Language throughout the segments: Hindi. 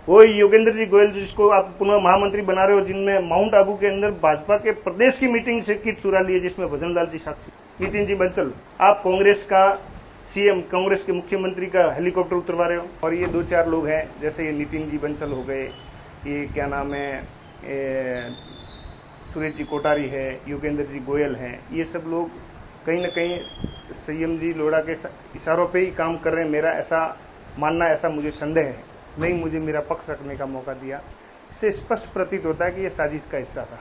वो योगेंद्र जी गोयल जिसको आप पुनः महामंत्री बना रहे हो, जिनमें माउंट आबू के अंदर भाजपा के प्रदेश की मीटिंग से की चुरा ली है, जिसमें भजन लाल जी साक्षी, नितिन जी बंसल, आप कांग्रेस का सीएम, कांग्रेस के मुख्यमंत्री का हेलीकॉप्टर उतरवा रहे हो। और ये 2-4 लोग हैं, जैसे ये नितिन जी बंसल हो गए, ये क्या नाम है, सुरेश जी कोठारी है, योगेंद्र जी गोयल हैं, ये सब लोग कहीं ना कहीं संयम जी लोढ़ा के इशारों पे ही काम कर रहे हैं। मेरा ऐसा मानना, ऐसा मुझे संदेह है, नहीं मुझे मेरा पक्ष रखने का मौका दिया। इससे स्पष्ट प्रतीत होता है कि ये साजिश का हिस्सा था।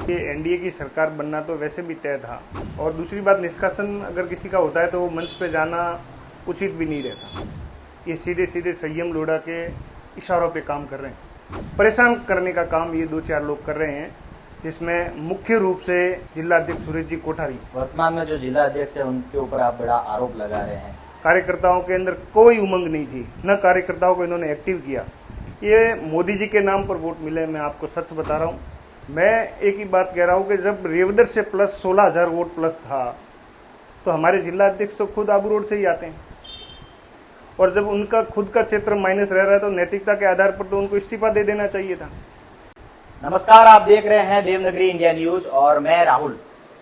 ये एनडीए की सरकार बनना तो वैसे भी तय था। और दूसरी बात, निष्कासन अगर किसी का होता है तो वो मंच पे जाना उचित भी नहीं रहता। ये सीधे सीधे संयम लोढ़ा के इशारों पे काम कर रहे हैं, परेशान करने का काम ये 2-4 लोग कर रहे हैं, जिसमें मुख्य रूप से जिला अध्यक्ष सुरेश जी कोठारी। वर्तमान में जो जिला अध्यक्ष है उनके ऊपर आप बड़ा आरोप लगा रहे हैं। कार्यकर्ताओं के अंदर कोई उमंग नहीं थी, न कार्यकर्ताओं को इन्होंने एक्टिव किया। ये मोदी जी के नाम पर वोट मिले, मैं आपको सच बता रहा हूँ। मैं एक ही बात कह रहा हूँ कि जब रेवदर से प्लस 16,000 वोट प्लस था, तो हमारे जिला अध्यक्ष तो खुद आबू रोड से ही आते हैं। और जब उनका खुद का क्षेत्र माइनस रह रहा है तो नैतिकता के आधार पर तो उनको इस्तीफा दे देना चाहिए था। नमस्कार, आप देख रहे हैं देवनगरी इंडिया न्यूज और मैं राहुल।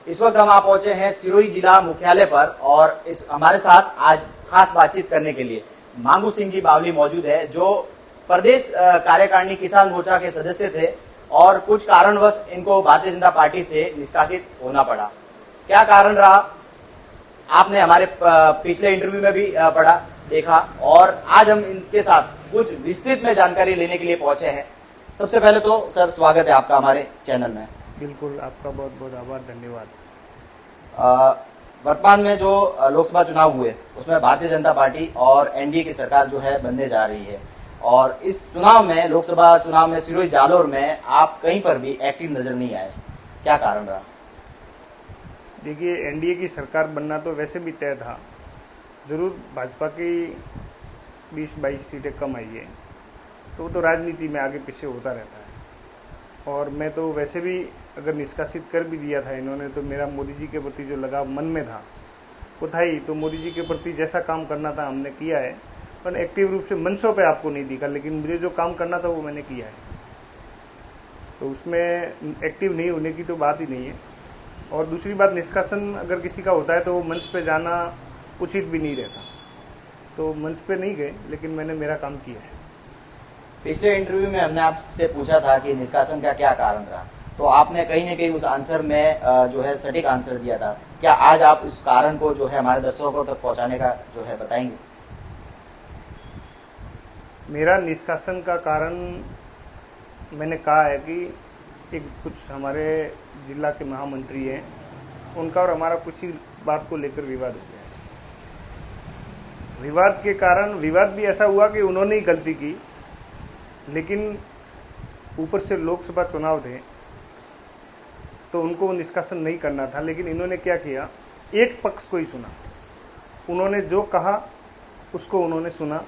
इस वक्त हम आप पहुंचे हैं सिरोही जिला मुख्यालय पर और इस हमारे साथ आज खास बातचीत करने के लिए मांगू सिंह जी बावली मौजूद है, जो प्रदेश कार्यकारिणी किसान मोर्चा के सदस्य थे और कुछ कारणवश इनको भारतीय जनता पार्टी से निष्कासित होना पड़ा। क्या कारण रहा, आपने हमारे पिछले इंटरव्यू में भी पढ़ा देखा, और आज हम इनके साथ कुछ विस्तृत में जानकारी लेने के लिए पहुंचे हैं। सबसे पहले तो सर, स्वागत है आपका हमारे चैनल में। बिल्कुल, आपका बहुत बहुत आभार, धन्यवाद। वर्तमान में जो लोकसभा चुनाव हुए उसमें भारतीय जनता पार्टी और एनडीए की सरकार जो है बनने जा रही है, और इस चुनाव में, लोकसभा चुनाव में सिरोही जालोर में आप कहीं पर भी एक्टिव नजर नहीं आए, क्या कारण रहा? देखिए, एनडीए की सरकार बनना तो वैसे भी तय था। जरूर भाजपा की 20-22 सीटें कम आई है, तो राजनीति में आगे पीछे होता रहता है। और मैं तो वैसे भी अगर निष्कासित कर भी दिया था इन्होंने, तो मेरा मोदी जी के प्रति जो लगाव मन में था वो था ही। तो मोदी जी के प्रति जैसा काम करना था हमने किया है, पर एक्टिव रूप से मंचों पे आपको नहीं दिखा, लेकिन मुझे जो काम करना था वो मैंने किया है। तो उसमें एक्टिव नहीं होने की तो बात ही नहीं है। और दूसरी बात, निष्कासन अगर किसी का होता है तो वो मंच पे जाना उचित भी नहीं रहता। तो मंच पे नहीं गए, लेकिन मैंने मेरा काम किया है। पिछले इंटरव्यू में हमने आपसे पूछा था कि निष्कासन का क्या कारण रहा, तो आपने कहीं न कहीं उस आंसर में जो है सटीक आंसर दिया था। क्या आज आप उस कारण को जो है हमारे दर्शकों तक पहुंचाने का जो है बताएंगे? मेरा निष्कासन का कारण मैंने कहा है कि एक कुछ हमारे जिला के महामंत्री हैं, उनका और हमारा कुछ ही बात को लेकर विवाद हो गया। विवाद के कारण, विवाद भी ऐसा हुआ कि उन्होंने ही गलती की, लेकिन ऊपर से लोकसभा चुनाव थे तो उनको निष्कासन नहीं करना था। लेकिन इन्होंने क्या किया, एक पक्ष को ही सुना। उन्होंने जो कहा उसको उन्होंने सुना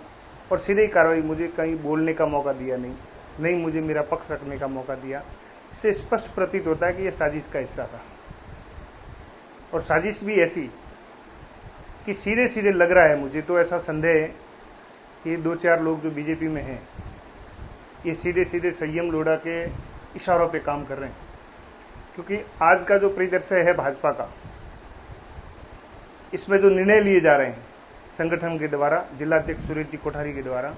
और सीधे कार्रवाई, मुझे कहीं बोलने का मौका दिया नहीं मुझे मेरा पक्ष रखने का मौका दिया। इससे स्पष्ट प्रतीत होता है कि यह साजिश का हिस्सा था। और साजिश भी ऐसी कि सीधे सीधे लग रहा है, मुझे तो ऐसा संदेह है कि ये 2-4 लोग जो बीजेपी में हैं, ये सीधे सीधे संयम लोढ़ा के इशारों पे काम कर रहे हैं। क्योंकि आज का जो परिदृश्य है भाजपा का, इसमें जो निर्णय लिए जा रहे हैं संगठन के द्वारा, जिला अध्यक्ष सुरेश जी कोठारी के द्वारा,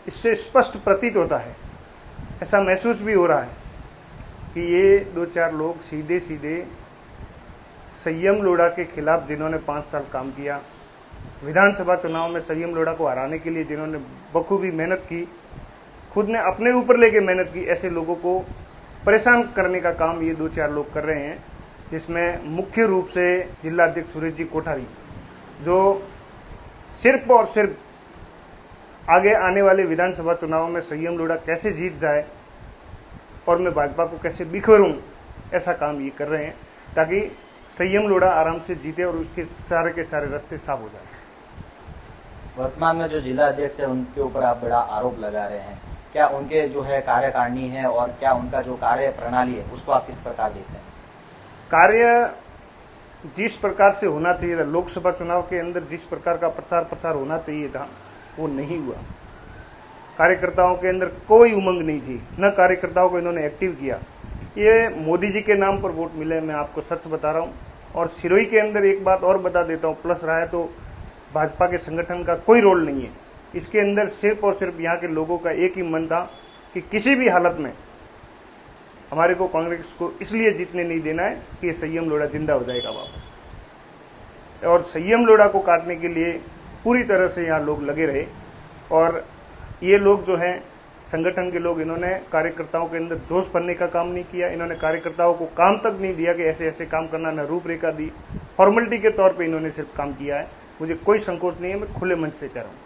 इससे स्पष्ट प्रतीत होता है, ऐसा महसूस भी हो रहा है कि ये 2-4 लोग सीधे सीधे संयम लोढ़ा के खिलाफ, जिन्होंने 5 साल काम किया, विधानसभा चुनाव में संयम लोढ़ा को हराने के लिए जिन्होंने बखूबी मेहनत की, खुद ने अपने ऊपर लेके मेहनत की, ऐसे लोगों को परेशान करने का काम ये 2-4 लोग कर रहे हैं। जिसमें मुख्य रूप से जिला अध्यक्ष सुरेश जी कोठारी, जो सिर्फ और सिर्फ आगे आने वाले विधानसभा चुनाव में संयम लोढ़ा कैसे जीत जाए और मैं भाजपा को कैसे बिखरूं, ऐसा काम ये कर रहे हैं, ताकि संयम लोढ़ा आराम से जीते और उसके सारे के सारे रास्ते साफ हो जाए। वर्तमान में जो जिला अध्यक्ष है उनके ऊपर आप बड़ा आरोप लगा रहे हैं, क्या उनके जो है कार्यकारिणी है और क्या उनका जो कार्य प्रणाली है उसको आप किस प्रकार देखते हैं? कार्य जिस प्रकार से होना चाहिए था, लोकसभा चुनाव के अंदर जिस प्रकार का प्रचार होना चाहिए था, वो नहीं हुआ। कार्यकर्ताओं के अंदर कोई उमंग नहीं थी, न कार्यकर्ताओं को इन्होंने एक्टिव किया। ये मोदी जी के नाम पर वोट मिले, मैं आपको सच बता रहा हूँ। और सिरोही के अंदर एक बात और बता देता हूँ, प्लस रहा है तो भाजपा के संगठन का कोई रोल नहीं है इसके अंदर। सिर्फ और सिर्फ यहाँ के लोगों का एक ही मन था कि किसी भी हालत में हमारे को कांग्रेस को इसलिए जीतने नहीं देना है कि संयम लोढ़ा जिंदा हो जाएगा वापस। और संयम लोढ़ा को काटने के लिए पूरी तरह से यहाँ लोग लगे रहे। और ये लोग जो हैं संगठन के लोग, इन्होंने कार्यकर्ताओं के अंदर जोश भरने का काम नहीं किया। इन्होंने कार्यकर्ताओं को काम तक नहीं दिया कि ऐसे ऐसे काम करना, न रूपरेखा दी। फॉर्मेलिटी के तौर पे इन्होंने सिर्फ काम किया है। मुझे कोई संकोच नहीं है, मैं खुले मन से कह रहा हूँ।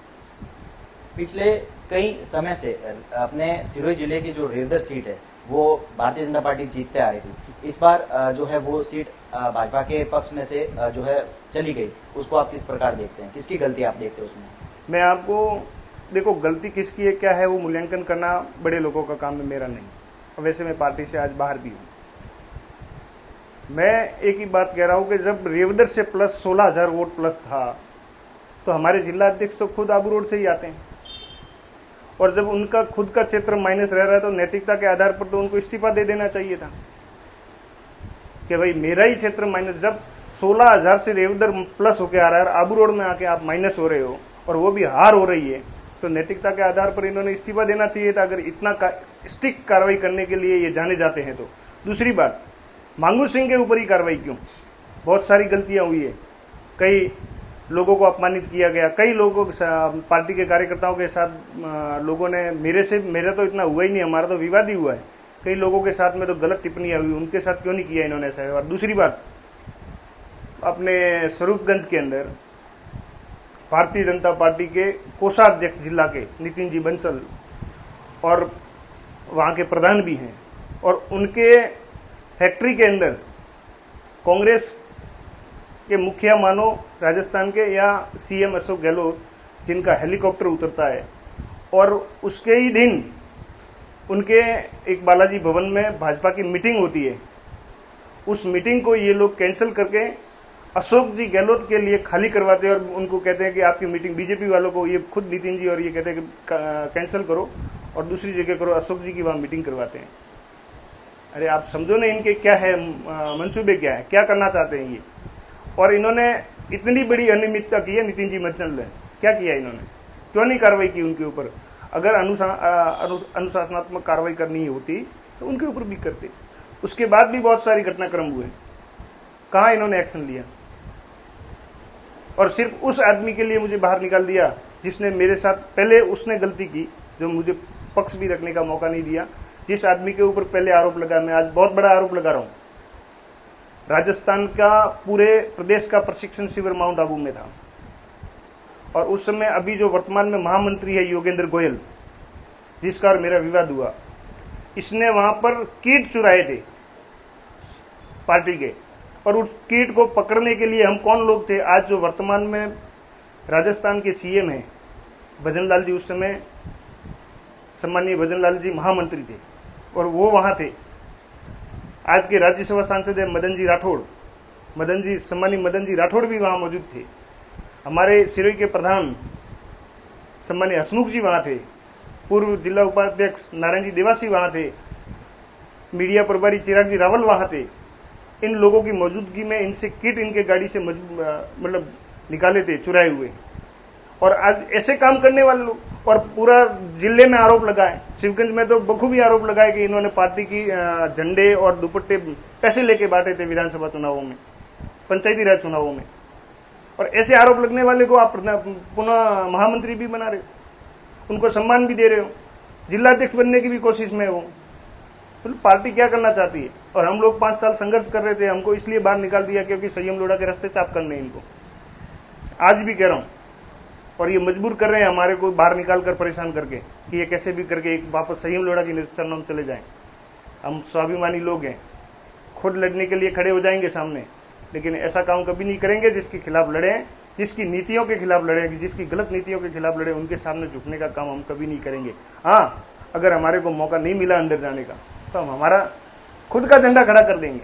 पिछले कई समय से अपने सिरोही जिले की जो रेवदर सीट है वो भारतीय जनता पार्टी जीतते आ रही थी। इस बार जो है वो सीट भाजपा के पक्ष में से जो है चली गई, उसको आप किस प्रकार देखते हैं? किसकी गलती आप देखते हैं उसमें? मैं आपको देखो, गलती किसकी है क्या है वो मूल्यांकन करना बड़े लोगों का काम है, मेरा नहीं। वैसे मैं पार्टी से आज बाहर भी हूँ। मैं एक ही बात कह रहा हूँ कि जब रेवदर से प्लस 16,000 वोट प्लस था तो हमारे जिला अध्यक्ष तो खुद आबू रोड से ही आते हैं। और जब उनका खुद का क्षेत्र माइनस रह रहा है तो नैतिकता के आधार पर तो उनको इस्तीफा दे देना चाहिए था कि भाई मेरा ही क्षेत्र माइनस। जब 16,000 से रेवदर प्लस होके आ रहा है, आबू रोड में आके आप माइनस हो रहे हो और वो भी हार हो रही है, तो नैतिकता के आधार पर इन्होंने इस्तीफा देना चाहिए था, अगर इतना स्ट्रिक्ट कार्रवाई करने के लिए ये जाने जाते हैं तो। दूसरी बात, मांगू सिंह के ऊपर ही कार्रवाई क्यों? बहुत सारी गलतियां हुई है, कई लोगों को अपमानित किया गया, कई लोगों के पार्टी के कार्यकर्ताओं के साथ लोगों ने मेरा तो इतना हुआ ही नहीं, हमारा तो विवाद ही हुआ है। कई लोगों के साथ में तो गलत टिप्पणियां हुई, उनके साथ क्यों नहीं किया इन्होंने ऐसा? और दूसरी बात, अपने स्वरूपगंज के अंदर भारतीय जनता पार्टी के कोषाध्यक्ष जिला के नितिन जी बंसल और वहाँ के प्रधान भी हैं, और उनके फैक्ट्री के अंदर कांग्रेस के मुखिया मानो राजस्थान के या सीएम अशोक गहलोत, जिनका हेलीकॉप्टर उतरता है, और उसके ही दिन उनके एक बालाजी भवन में भाजपा की मीटिंग होती है। उस मीटिंग को ये लोग कैंसिल करके अशोक जी गहलोत के लिए खाली करवाते हैं और उनको कहते हैं कि आपकी मीटिंग बीजेपी वालों को, ये खुद नितिन जी और ये कहते हैं कि कैंसिल करो और दूसरी जगह करो, अशोक जी की वहाँ मीटिंग करवाते हैं। अरे आप समझो ना इनके क्या है मंसूबे, क्या है, क्या करना चाहते हैं ये। और इन्होंने इतनी बड़ी अनियमितता की है नितिन जी बंसल ने, क्या किया इन्होंने? क्यों नहीं कार्रवाई की उनके ऊपर? अगर अनुशासनात्मक कार्रवाई करनी होती तो उनके ऊपर भी करते। उसके बाद भी बहुत सारी घटनाक्रम हुए, कहाँ इन्होंने एक्शन लिया? और सिर्फ उस आदमी के लिए मुझे बाहर निकाल दिया जिसने मेरे साथ पहले उसने गलती की, जो मुझे पक्ष भी रखने का मौका नहीं दिया। जिस आदमी के ऊपर पहले आरोप लगा, मैं आज बहुत बड़ा आरोप लगा रहा हूँ, राजस्थान का पूरे प्रदेश का प्रशिक्षण शिविर माउंट आबू में था, और उस समय अभी जो वर्तमान में महामंत्री है योगेंद्र गोयल, जिसका और मेरा विवाद हुआ, इसने वहां पर कीट चुराए थे पार्टी के, और उस कीट को पकड़ने के लिए हम कौन लोग थे? आज जो वर्तमान में राजस्थान के सीएम हैं भजन लाल जी, उस समय सम्मानीय भजन लाल जी महामंत्री थे और वो वहां थे। आज के राज्यसभा सांसद है मदन जी राठौड़, सम्मानीय मदन जी राठौड़ भी वहां मौजूद थे। हमारे सिरोही के प्रधान सम्मानीय हसमुख जी वहां थे, पूर्व जिला उपाध्यक्ष नारायण जी देवासी वहां थे, मीडिया प्रभारी चिराग जी रावल वहां थे। इन लोगों की मौजूदगी में इनसे किट इनके गाड़ी से मतलब निकाले थे, चुराए हुए। और आज ऐसे काम करने वाले लोग, और पूरा जिले में आरोप लगाए, शिवगंज में तो बखूबी आरोप लगाए कि इन्होंने पार्टी की झंडे और दुपट्टे पैसे लेके बांटे थे विधानसभा चुनावों में, पंचायती राज चुनावों में। और ऐसे आरोप लगने वाले को आप पुनः महामंत्री भी बना रहे हो, उनको सम्मान भी दे रहे हो, जिला अध्यक्ष बनने की भी कोशिश में हो। तो पार्टी क्या करना चाहती है? और हम लोग 5 साल संघर्ष कर रहे थे, हमको इसलिए बाहर निकाल दिया क्योंकि संयम लोढ़ा के रास्ते चाप करने इनको। आज भी कह रहा हूँ, और ये मजबूर कर रहे हैं हमारे को बाहर निकाल कर परेशान करके कि ये कैसे भी करके एक वापस संयम लोढ़ा की चरणों में चले जाएं। हम स्वाभिमानी लोग हैं, खुद लड़ने के लिए खड़े हो जाएंगे सामने, लेकिन ऐसा काम कभी नहीं करेंगे जिसके खिलाफ लड़े, जिसकी नीतियों के खिलाफ लड़े, जिसकी गलत नीतियों के खिलाफ लड़े, उनके सामने झुकने का काम हम कभी नहीं करेंगे। हाँ, अगर हमारे को मौका नहीं मिला अंदर जाने का तो हम हमारा खुद का झंडा खड़ा कर देंगे।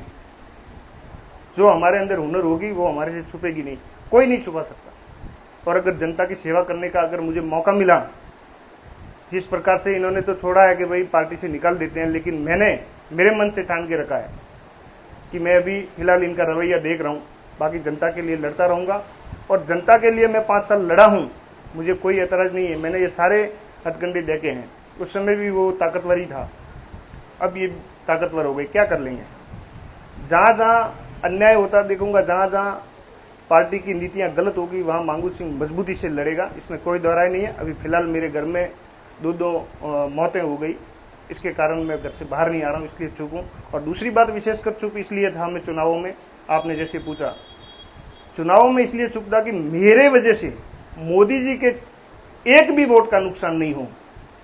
जो हमारे अंदर हुनर होगी वो हमारे से छुपेगी नहीं, कोई नहीं छुपा सकता। और अगर जनता की सेवा करने का अगर मुझे मौका मिला जिस प्रकार से इन्होंने तो छोड़ा है कि भाई पार्टी से निकाल देते हैं, लेकिन मैंने मेरे मन से ठान के रखा है कि मैं अभी फिलहाल इनका रवैया देख रहा हूँ, बाकी जनता के लिए लड़ता रहूँगा। और जनता के लिए मैं 5 साल लड़ा हूँ, मुझे कोई एतराज़ नहीं है। मैंने ये सारे हथकंडे देखे हैं। उस समय भी वो ताकतवर ही था, अब ये ताकतवर हो गए, क्या कर लेंगे। जहाँ जहाँ अन्याय होता देखूंगा, जहाँ जहाँ पार्टी की नीतियाँ गलत होगी, वहाँ मांगू सिंह मजबूती से लड़ेगा, इसमें कोई दोहराई नहीं है। अभी फिलहाल मेरे घर में दो मौतें हो गई, इसके कारण मैं घर से बाहर नहीं आ रहा हूँ, इसलिए चुप हूँ। और दूसरी बात, विशेषकर चुप इसलिए था मैं चुनावों में, आपने जैसे पूछा, चुनावों में इसलिए चुप था कि मेरे वजह से मोदी जी के एक भी वोट का नुकसान नहीं हो,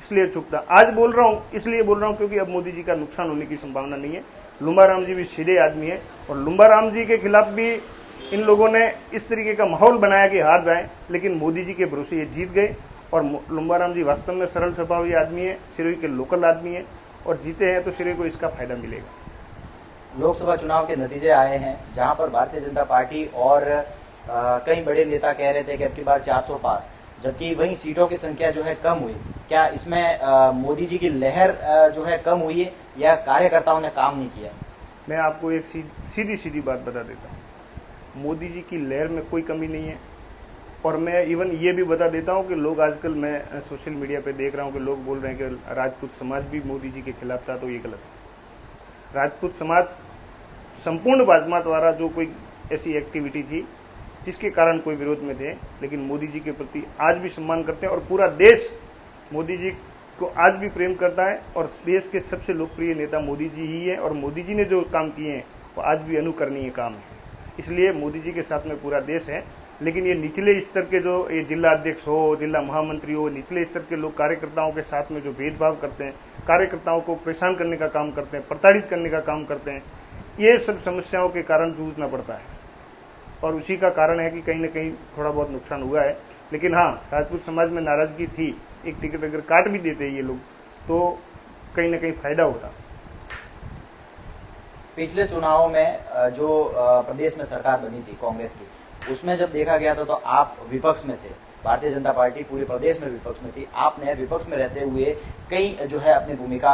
इसलिए चुप था। आज बोल रहा हूँ, इसलिए बोल रहा हूँ क्योंकि अब मोदी जी का नुकसान होने की संभावना नहीं है। लुम्बाराम जी भी सीधे आदमी है, और लुम्बाराम जी के खिलाफ भी इन लोगों ने इस तरीके का माहौल बनाया कि हार जाए, लेकिन मोदी जी के भरोसे ये जीत गए। और लुम्बाराम जी वास्तव में सरल स्वभावी आदमी है, सिरोही के लोकल आदमी है, और जीते हैं तो सिरोही को इसका फायदा मिलेगा। लोकसभा चुनाव के नतीजे आए हैं, जहां पर भारतीय जनता पार्टी और कई बड़े नेता कह रहे थे कि अब की बार 400 पार, जबकि वहीं सीटों की संख्या जो है कम हुई। क्या इसमें मोदी जी की लहर जो है कम हुई है, या कार्यकर्ताओं ने काम नहीं किया? मैं आपको एक सीधी बात बता देता हूँ, मोदी जी की लहर में कोई कमी नहीं है। और मैं इवन ये भी बता देता हूँ कि लोग आजकल, मैं सोशल मीडिया पे देख रहा हूँ कि लोग बोल रहे हैं कि राजपूत समाज भी मोदी जी के खिलाफ था, तो ये गलत है। राजपूत समाज संपूर्ण भाजपा द्वारा जो कोई ऐसी एक्टिविटी थी जिसके कारण कोई विरोध में थे, लेकिन मोदी जी के प्रति आज भी सम्मान करते हैं, और पूरा देश मोदी जी को आज भी प्रेम करता है। और देश के सबसे लोकप्रिय नेता मोदी जी ही है, और मोदी जी ने जो काम किए हैं वो आज भी अनुकरणीय काम है। इसलिए मोदी जी के साथ में पूरा देश है। लेकिन ये निचले स्तर के जो ये जिला अध्यक्ष हो, जिला महामंत्री हो, निचले स्तर के लोग कार्यकर्ताओं के साथ में जो भेदभाव करते हैं, कार्यकर्ताओं को परेशान करने का काम करते हैं, प्रताड़ित करने का काम करते हैं, ये सब समस्याओं के कारण जूझना पड़ता है। और उसी का कारण है कि कहीं न कहीं थोड़ा बहुत नुकसान हुआ है। लेकिन हाँ, राजपूत समाज में नाराजगी थी, एक टिकट अगर काट भी देते ये लोग तो कहीं न कहीं फायदा होता। पिछले चुनावों में जो प्रदेश में सरकार बनी थी कांग्रेस की, उसमें जब देखा गया था तो आप विपक्ष में थे। भारतीय जनता पार्टी पूरे प्रदेश में विपक्ष में थी। आपने विपक्ष में रहते हुए कई जो है अपनी भूमिका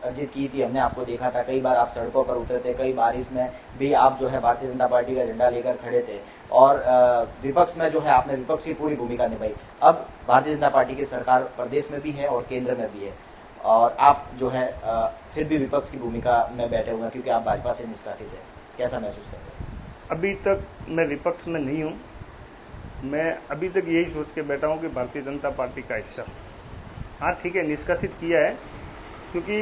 अर्जित की थी। हमने आपको देखा था, कई बार आप सड़कों पर उतरे थे, कई बार इसमें भी आप जो है भारतीय जनता पार्टी का झंडा लेकर खड़े थे, और विपक्ष में जो है आपने विपक्ष की पूरी भूमिका निभाई। अब भारतीय जनता पार्टी की सरकार प्रदेश में भी है और केंद्र में भी है, और आप जो है फिर भी विपक्ष की भूमिका में बैठे हुए हैं क्योंकि आप भाजपा से निष्कासित है। कैसा महसूस करते हैं? अभी तक मैं विपक्ष में नहीं हूँ। मैं अभी तक यही सोच के बैठा हूँ कि भारतीय जनता पार्टी का हिस्सा, हाँ ठीक है, निष्कासित किया है, क्योंकि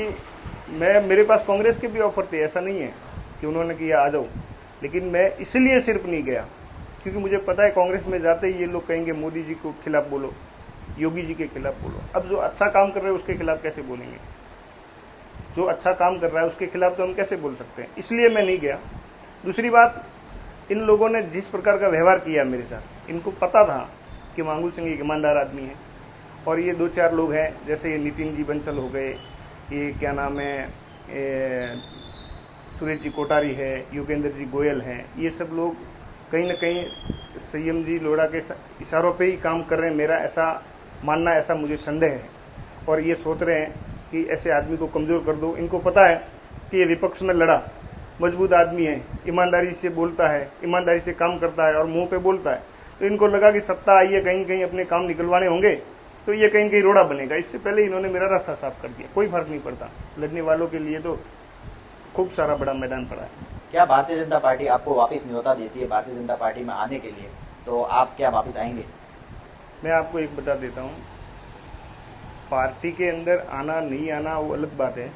मेरे पास कांग्रेस के भी ऑफर थे, ऐसा नहीं है कि उन्होंने किया आ जाओ, लेकिन मैं इसलिए सिर्फ नहीं गया क्योंकि मुझे पता है कांग्रेस में जाते ही ये लोग कहेंगे मोदी जी को खिलाफ बोलो, योगी जी के खिलाफ बोलो। अब जो अच्छा काम कर रहे हैं उसके खिलाफ कैसे बोलेंगे? जो अच्छा काम कर रहा है उसके खिलाफ तो हम कैसे बोल सकते हैं? इसलिए मैं नहीं गया। दूसरी बात, इन लोगों ने जिस प्रकार का व्यवहार किया मेरे साथ, इनको पता था कि मांगू सिंह एक ईमानदार आदमी है, और ये 2-4 लोग हैं, जैसे ये नितिन जी बंसल हो गए, ये क्या नाम है, सुरेश जी कोठारी है, योगेंद्र जी गोयल हैं, ये सब लोग कहीं न कहीं संयम जी लोढ़ा के इशारों पे ही काम कर रहे हैं, मेरा ऐसा मानना, ऐसा मुझे संदेह है। और ये सोच रहे हैं कि ऐसे आदमी को कमज़ोर कर दो। इनको पता है कि ये विपक्ष में लड़ा, मजबूत आदमी है, ईमानदारी से बोलता है, ईमानदारी से काम करता है और मुंह पे बोलता है, तो इनको लगा कि सत्ता आई है, कहीं कहीं अपने काम निकलवाने होंगे तो ये कहीं कहीं रोड़ा बनेगा। इससे पहले इन्होंने मेरा रास्ता साफ कर दिया। कोई फर्क नहीं पड़ता, लड़ने वालों के लिए तो खूब सारा बड़ा मैदान पड़ा है। क्या भारतीय जनता पार्टी आपको वापस न्योता देती है भारतीय जनता पार्टी में आने के लिए, तो आप क्या वापस आएंगे? मैं आपको एक बता देता हूँ, पार्टी के अंदर आना नहीं आना वो अलग बात है।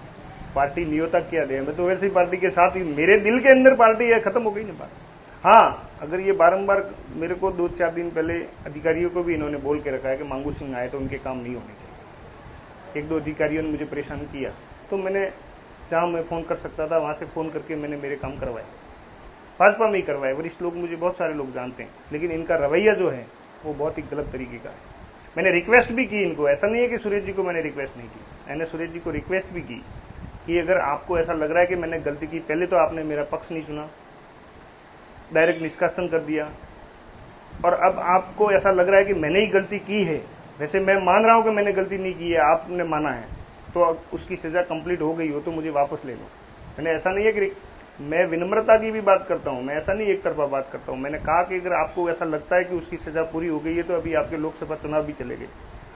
पार्टी न्योता क्या दे, मैं तो वैसे ही पार्टी के साथ ही, मेरे दिल के अंदर पार्टी है, खत्म हो गई ना बात। हाँ, अगर ये बारंबार मेरे को 2-4 दिन पहले अधिकारियों को भी इन्होंने बोल के रखा है कि मांगू सिंह आए तो उनके काम नहीं होने चाहिए। 1-2 अधिकारियों ने मुझे परेशान किया, तो मैंने जहाँ मैं फ़ोन कर सकता था वहाँ से फ़ोन करके मैंने मेरे काम करवाए, भाजपा में ही करवाए। वरिष्ठ लोग, मुझे बहुत सारे लोग जानते हैं, लेकिन इनका रवैया जो है वो बहुत ही गलत तरीके का है। मैंने रिक्वेस्ट भी की इनको, ऐसा नहीं है कि सुरेश जी को मैंने रिक्वेस्ट नहीं की, मैंने सुरेश जी को रिक्वेस्ट भी की कि अगर आपको ऐसा लग रहा है कि मैंने गलती की, पहले तो आपने मेरा पक्ष नहीं सुना, डायरेक्ट निष्कासन कर दिया, और अब आपको ऐसा लग रहा है कि मैंने ही गलती की है वैसे मैं मान रहा हूँ कि मैंने गलती नहीं की है, आपने माना है, तो अब उसकी सज़ा कंप्लीट हो गई हो तो मुझे वापस ले लो। मैंने ऐसा नहीं है कि मैं विनम्रता की भी बात करता हूँ, मैं ऐसा नहीं एक तरफा बात करता हूँ। मैंने कहा कि अगर आपको ऐसा लगता है कि उसकी सज़ा पूरी हो गई है तो अभी आपके लोकसभा चुनाव भी चले गए,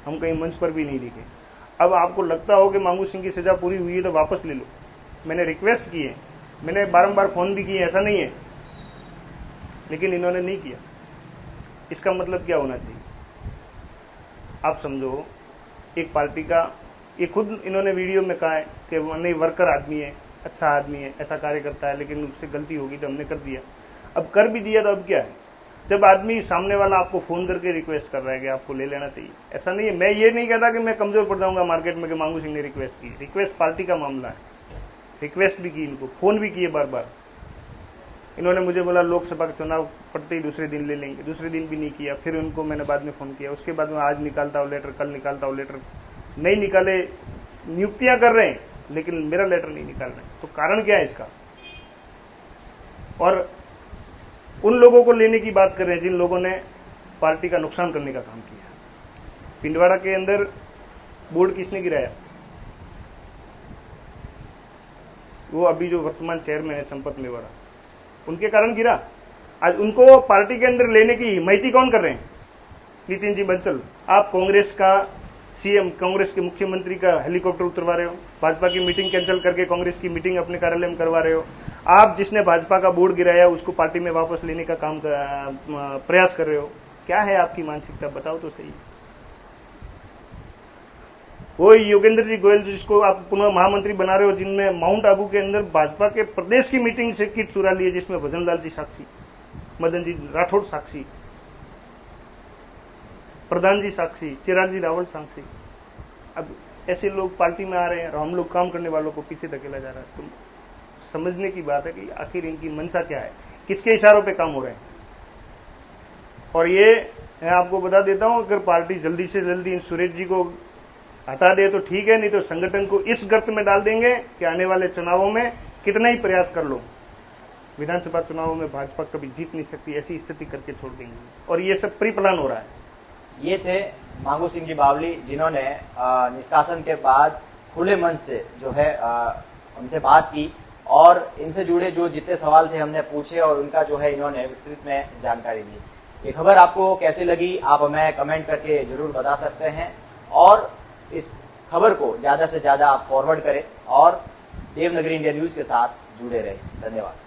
हम कहीं मंच पर भी नहीं दिखे। अब आपको लगता हो कि मांगू सिंह की सज़ा पूरी हुई है तो वापस ले लो। मैंने रिक्वेस्ट की है, मैंने बारंबार फ़ोन भी किए, ऐसा नहीं है, लेकिन इन्होंने नहीं किया। इसका मतलब क्या होना चाहिए आप समझो। एक पार्टी का, ये खुद इन्होंने वीडियो में कहा है कि वो नहीं वर्कर आदमी है, अच्छा आदमी है, ऐसा कार्य करता है, लेकिन उससे गलती होगी तो हमने कर दिया। अब कर भी दिया तो अब क्या है, जब आदमी सामने वाला आपको फ़ोन करके रिक्वेस्ट कर रहा है कि आपको ले लेना चाहिए। ऐसा नहीं है, मैं ये नहीं कहता कि मैं कमज़ोर पड़ जाऊँगा मार्केट में कि मांगू सिंह ने रिक्वेस्ट की। रिक्वेस्ट पार्टी का मामला है, रिक्वेस्ट भी की, इनको फ़ोन भी किए बार बार। इन्होंने मुझे बोला लोकसभा का चुनाव पड़ते ही दूसरे दिन ले लेंगे, दूसरे दिन भी नहीं किया। फिर उनको मैंने बाद में फ़ोन किया, उसके बाद में आज निकालता हूँ लेटर, कल निकालता हूँ लेटर, नहीं निकाले। नियुक्तियां कर रहे हैं लेकिन मेरा लेटर नहीं निकाल रहे, तो कारण क्या है इसका। और उन लोगों को लेने की बात कर रहे हैं जिन लोगों ने पार्टी का नुकसान करने का काम किया। पिंडवाड़ा के अंदर बोर्ड किसने गिराया, वो अभी जो वर्तमान चेयरमैन है संपत मेवाड़ा, उनके कारण गिरा। आज उनको पार्टी के अंदर लेने की हिमायती कौन कर रहे हैं, नितिन जी बंसल। आप कांग्रेस का सीएम, कांग्रेस के मुख्यमंत्री का हेलीकॉप्टर उतरवा रहे हो, भाजपा की मीटिंग कैंसिल करके कांग्रेस की मीटिंग अपने कार्यालय में करवा रहे हो। आप जिसने भाजपा का बोर्ड गिराया उसको पार्टी में वापस लेने का काम प्रयास कर रहे हो। क्या है आपकी मानसिकता, बताओ तो सही। वो योगेंद्र जी गोयल जिसको आप पुनः महामंत्री बना रहे हो, जिनमें माउंट आबू के अंदर भाजपा के प्रदेश की मीटिंग से किट चुरा ली है, जिसमें भजन लाल जी साक्षी, मदन जी राठौड़ साक्षी, प्रधान जी साक्षी, चिराग जी रावल साक्षी। अब ऐसे लोग पार्टी में आ रहे हैं और हम लोग काम करने वालों को पीछे धकेला जा रहा है। तो समझने की बात है कि आखिर इनकी मंशा क्या है, किसके इशारों पे काम हो रहे हैं। और ये मैं आपको बता देता हूं, अगर पार्टी जल्दी से जल्दी इन सुरेश जी को हटा दे तो ठीक है, नहीं तो संगठन को इस गर्त में डाल देंगे कि आने वाले चुनावों में कितना ही प्रयास कर लो, विधानसभा चुनावों में भाजपा कभी जीत नहीं सकती, ऐसी स्थिति करके छोड़ देंगे। और ये सब प्री प्लान हो रहा है। ये थे मांगू सिंह जी बावली, जिन्होंने निष्कासन के बाद खुले मन से जो है हमसे बात की और इनसे जुड़े जो जितने सवाल थे हमने पूछे और उनका जो है इन्होंने विस्तृत में जानकारी दी। ये खबर आपको कैसी लगी आप हमें कमेंट करके जरूर बता सकते हैं और इस खबर को ज्यादा से ज्यादा आप फॉरवर्ड करें और देवनगरी इंडिया न्यूज के साथ जुड़े रहें। धन्यवाद।